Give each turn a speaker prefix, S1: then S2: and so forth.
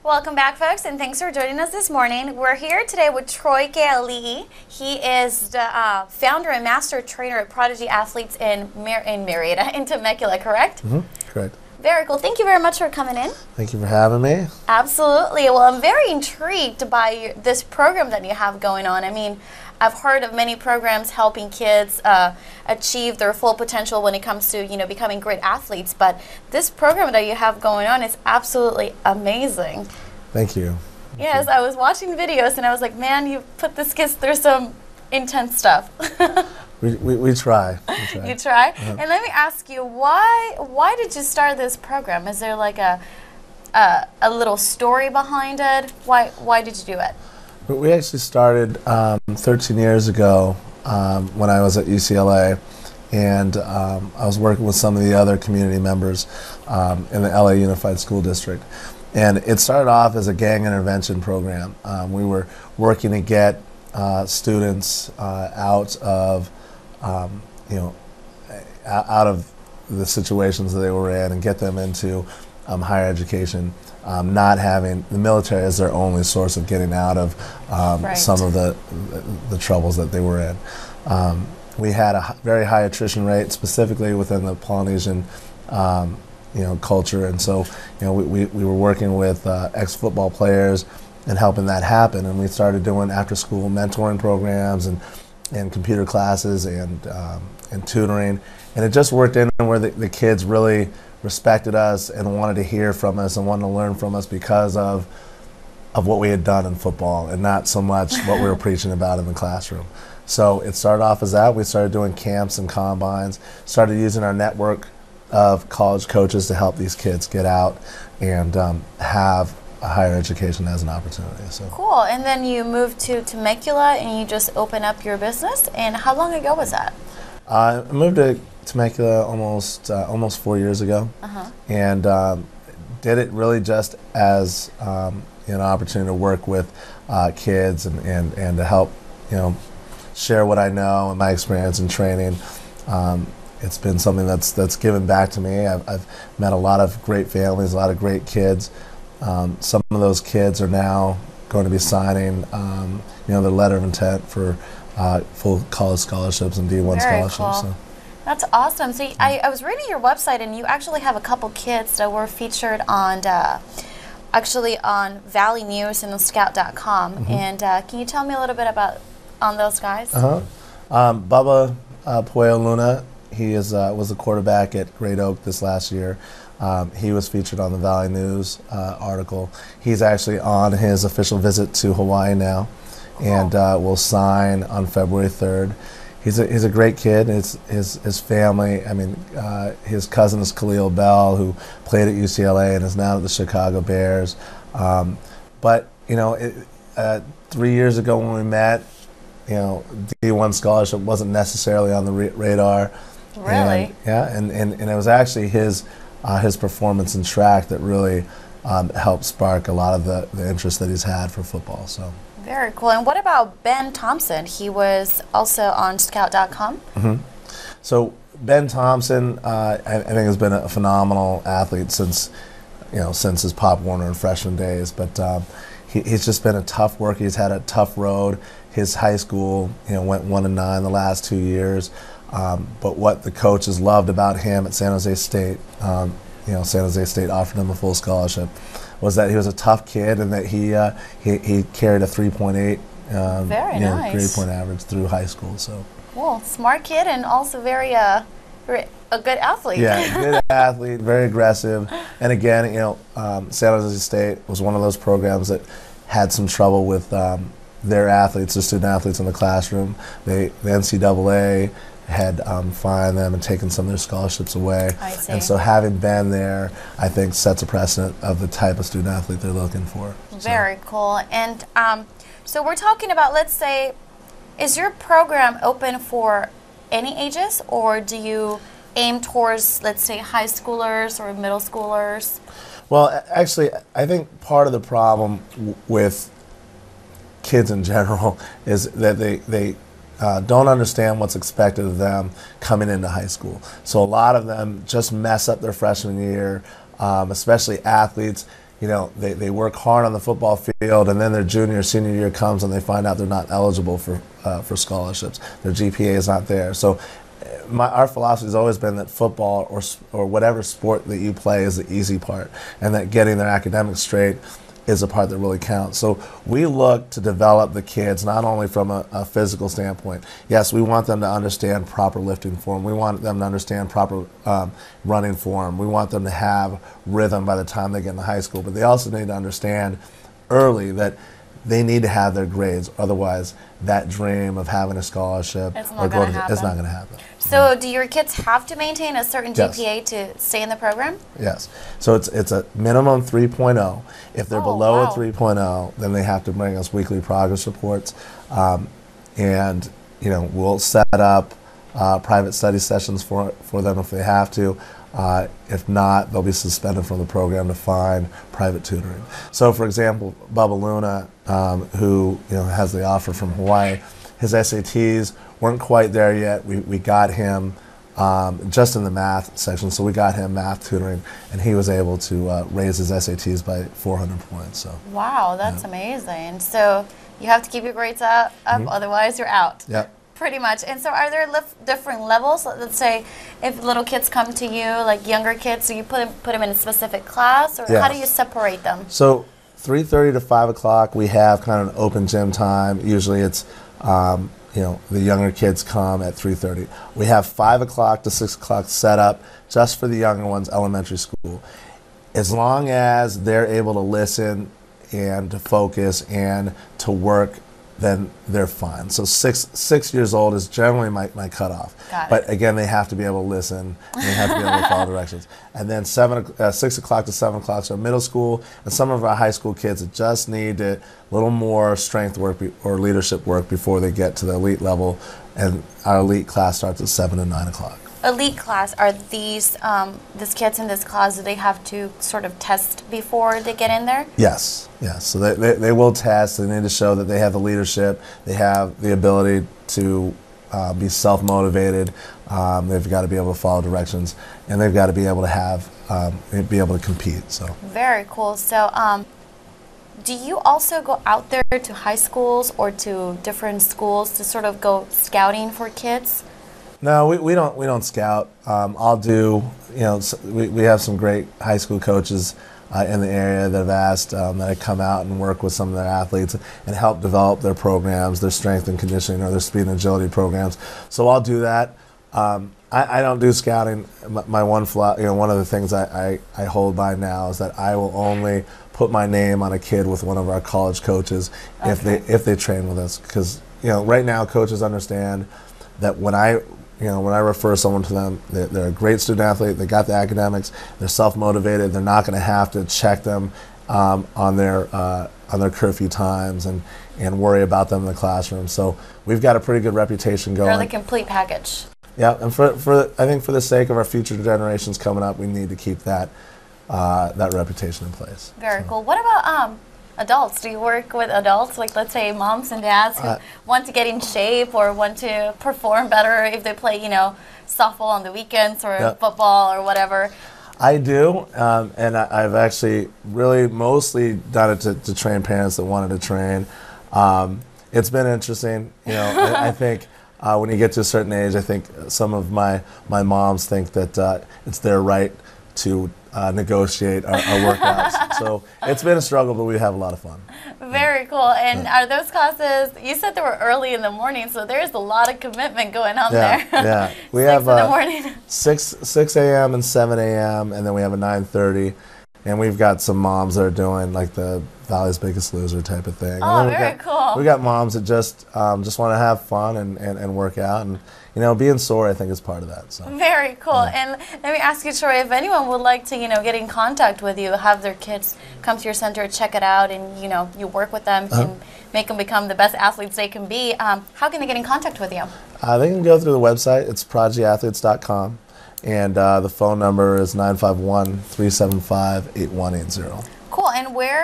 S1: Welcome back, folks, and thanks for joining us this morning. We're here today with Troy Lee. He is the founder and master trainer at Prodigy Athletes in Marietta, in Temecula, correct?
S2: Correct.
S1: Very cool. Thank you very much for coming in.
S2: Thank you for having me.
S1: Absolutely. Well, I'm very intrigued by this program that you have going on. I mean, I've heard of many programs helping kids achieve their full potential when it comes to, becoming great athletes. But this program that you have going on is absolutely amazing.
S2: Thank you.
S1: Yes, I was watching videos and I was like, man, you put this kids through some intense stuff.
S2: We try.
S1: You try? And let me ask you, why did you start this program? Is there like a little story behind it? Why did you do it?
S2: We actually started 13 years ago when I was at UCLA, and I was working with some of the other community members in the LA Unified School District. And it started off as a gang intervention program. We were working to get students out of out of the situations that they were in and get them into higher education, not having the military as their only source of getting out of some of the troubles that they were in. We had a very high attrition rate, specifically within the Polynesian culture, and so we were working with ex-football players and helping that happen, and we started doing after-school mentoring programs and computer classes and tutoring, and it just worked in where the kids really respected us and wanted to hear from us and wanted to learn from us because of what we had done in football and not so much what we were preaching about in the classroom. So it started off as that. We started doing camps and combines, started using our network of college coaches to help these kids get out and have a higher education as an opportunity. So
S1: cool. And then you moved to Temecula and you just opened up your business. And how long ago was that?
S2: I moved to Temecula almost 4 years ago, and did it really just as an opportunity to work with kids and to help share what I know and my experience in training. It's been something that's given back to me. I've met a lot of great families, a lot of great kids. Some of those kids are now going to be signing their letter of intent for full college scholarships and D1 scholarships.
S1: Cool.
S2: So.
S1: That's awesome. So I was reading your website, and you actually have a couple kids that were featured on on Valley News and on Scout.com. And can you tell me a little bit about on those guys?
S2: Bubba Pueo Luna, he was a quarterback at Great Oak this last year. He was featured on the Valley News article. He's actually on his official visit to Hawaii now, and will sign on February 3rd. He's a great kid. His family, I mean, his cousin is Khalil Bell, who played at UCLA and is now at the Chicago Bears. But 3 years ago when we met, D1 scholarship wasn't necessarily on the radar.
S1: Really?
S2: And it was actually his performance in track that really helped spark a lot of the interest that he's had for football. So.
S1: Very cool. And what about Ben Thompson? He was also on Scout.com.
S2: So Ben Thompson, I think, has been a phenomenal athlete since his Pop Warner and freshman days. But he's just been a tough worker. He's had a tough road. His high school, went 1-9 the last 2 years. But what the coaches loved about him at San Jose State, San Jose State offered him a full scholarship, was that he was a tough kid and that he carried a 3.8 grade-point average through high school. So
S1: cool, smart kid, and also very a good athlete.
S2: Yeah, good athlete, very aggressive. And again, San Jose State was one of those programs that had some trouble with their athletes, their student athletes in the classroom. The NCAA had fined them and taken some of their scholarships away.
S1: I see.
S2: And so having been there, I think, sets a precedent of the type of student athlete they're looking for.
S1: Very cool. And so we're talking about, let's say, is your program open for any ages, or do you aim towards, let's say, high schoolers or middle schoolers?
S2: Well, actually, I think part of the problem with kids in general is that they don't understand what's expected of them coming into high school. So a lot of them just mess up their freshman year, especially athletes. they work hard on the football field, and then their junior, senior year comes and they find out they're not eligible for scholarships. Their GPA is not there. So our philosophy has always been that football or whatever sport that you play is the easy part, and that getting their academics straight is the part that really counts. So we look to develop the kids not only from a physical standpoint. Yes, we want them to understand proper lifting form. We want them to understand proper running form. We want them to have rhythm by the time they get into high school. But they also need to understand early that they need to have their grades. Otherwise, that dream of having a scholarship
S1: is not going to
S2: happen.
S1: So do your kids have to maintain a certain
S2: Yes.
S1: GPA to stay in the program?
S2: Yes. So it's a minimum 3.0. If they're below
S1: wow.
S2: a 3.0, then they have to bring us weekly progress reports. And we'll set up private study sessions for them if they have to. If not, they'll be suspended from the program to find private tutoring. So, for example, Bubba Luna, who has the offer from Hawaii, his SATs weren't quite there yet. We got him just in the math section, so we got him math tutoring, and he was able to raise his SATs by 400 points. So.
S1: Wow, that's amazing. So you have to keep your grades up, otherwise you're out.
S2: Yep.
S1: Pretty much. And so are there different levels? Let's say if little kids come to you, like younger kids, so you put them in a specific class, or
S2: Yes.
S1: how do you separate them?
S2: So 3:30 to 5 o'clock, we have kind of an open gym time. Usually it's, the younger kids come at 3:30. We have 5 o'clock to 6 o'clock set up just for the younger ones, elementary school. As long as they're able to listen and to focus and to work, then they're fine. So six years old is generally my cutoff.
S1: Got it.
S2: But again, they have to be able to listen and they have to be able to follow directions. And then 6 o'clock to 7 o'clock are middle school, and some of our high school kids that just need a little more strength work or leadership work before they get to the elite level. And our elite class starts at 7 and 9 o'clock.
S1: Elite class, are these kids in this class, do they have to sort of test before they get in there?
S2: Yes. So they will test. They need to show that they have the leadership, they have the ability to be self-motivated. They've got to be able to follow directions, and they've got to be able to be able to compete. So
S1: very cool. So do you also go out there to high schools or to different schools to sort of go scouting for kids?
S2: No, we don't scout. I'll do, we have some great high school coaches in the area that have asked that I come out and work with some of their athletes and help develop their programs, their strength and conditioning or their speed and agility programs. So I'll do that. I don't do scouting. My one of the things I hold by now is that I will only put my name on a kid with one of our college coaches if they train with us, because right now coaches understand that when I refer someone to them, they're a great student athlete, they got the academics, they're self-motivated, they're not going to have to check them on their curfew times and worry about them in the classroom. So we've got a pretty good reputation going.
S1: They're the complete package.
S2: Yeah, and I think for the sake of our future generations coming up, we need to keep that reputation in place.
S1: Very cool. What about adults? Do you work with adults, like let's say moms and dads who want to get in shape or want to perform better if they play, softball on the weekends or football or whatever?
S2: I do, and I've actually really mostly done it to train parents that wanted to train. It's been interesting, I think when you get to a certain age, I think some of my moms think that it's their right to negotiate our workouts. So it's been a struggle, but we have a lot of fun.
S1: Very cool. And are those classes, you said they were early in the morning, so there's a lot of commitment going on there.
S2: Yeah, we
S1: 6
S2: have
S1: in the morning.
S2: 6 a.m. and 7 a.m. and then we have a 9:30. And we've got some moms that are doing like the Valley's Biggest Loser type of thing.
S1: Oh, very cool.
S2: We got moms that just want to have fun and work out, and being sore I think is part of that. So.
S1: Very cool. And let me ask you, Troy, if anyone would like to get in contact with you, have their kids come to your center, check it out, and you work with them and make them become the best athletes they can be, how can they get in contact with you?
S2: They can go through the website. It's prodigyathletes.com. And the phone number is 951-375-8180.
S1: Cool. And where